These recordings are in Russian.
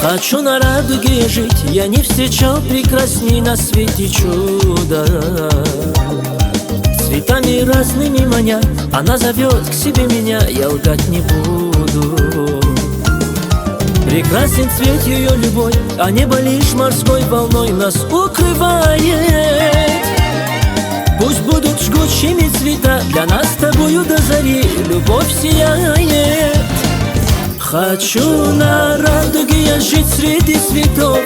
Хочу на радуге жить, я не встречал прекрасней на свете чуда. Цветами разными маня, она зовет к себе меня, я лгать не буду. Прекрасен цвет ее любовь, а небо лишь морской волной нас укрывает. Пусть будут жгучими цвета, для нас с тобою до зари любовь сияет. Хочу на радуге я жить среди цветов,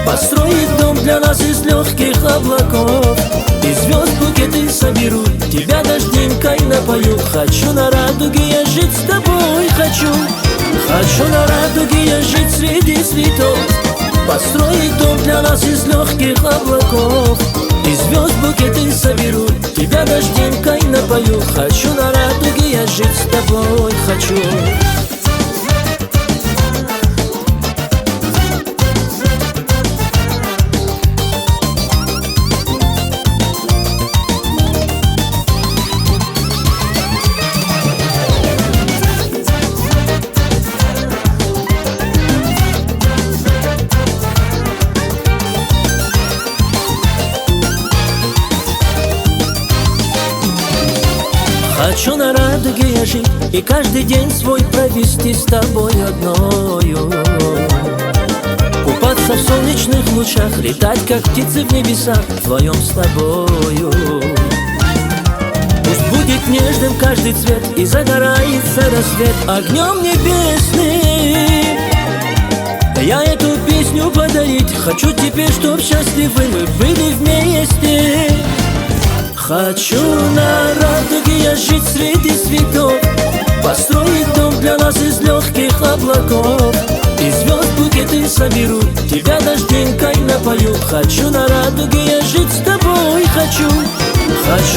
построить дом для нас из легких облаков, и звезд букеты соберу, тебя дождинкой напою. Хочу на радуге я жить с тобой, хочу на радуге я жить среди цветов, построить дом для нас из легких облаков, и звезд букеты соберу, тебя дождинкой напою. Хочу на радуге я жить с тобой, хочу. Хочу на радуге я жить и каждый день свой провести с тобой одною, купаться в солнечных лучах, летать как птицы в небесах вдвоем с тобою. Пусть будет нежным каждый цвет и загорается рассвет огнем небесным. Я эту песню подарить хочу теперь, чтоб счастливы мы были вместе. Хочу на радуге я жить среди цветов, построить дом для нас из легких облаков, и звезд букеты соберу, тебя дождинкой напою. Хочу на радуге я жить с тобой, хочу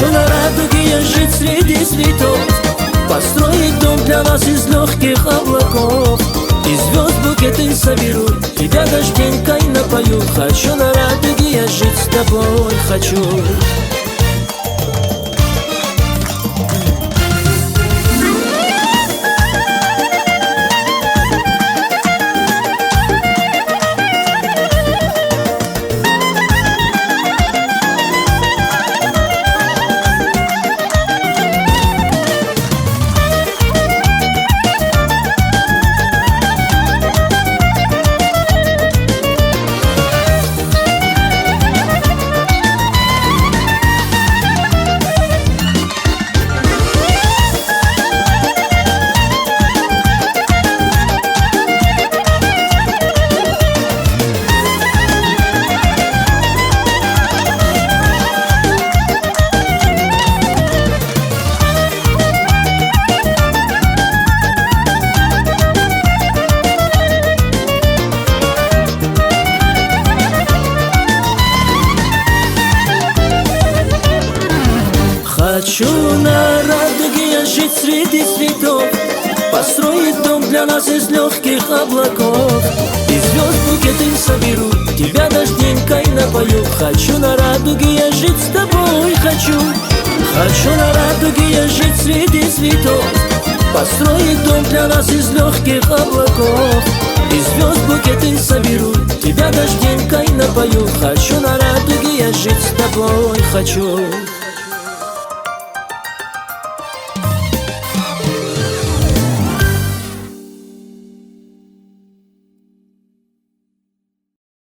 на радуге я жить среди цветов, построить дом для нас из легких облаков, и звезд букеты соберу, тебя дождинкой напою. Хочу на радуге я жить с тобой, хочу. Хочу на радуге я жить среди цветов, построить дом для нас из легких облаков, и звезд букеты соберу, тебя дождинкой напою. Хочу на радуге я жить с тобой, хочу на радуге я жить среди цветов, построить дом для нас из легких облаков, и звезд букеты соберу, тебя дождинкой напою. Хочу на радуге я жить с тобой, хочу.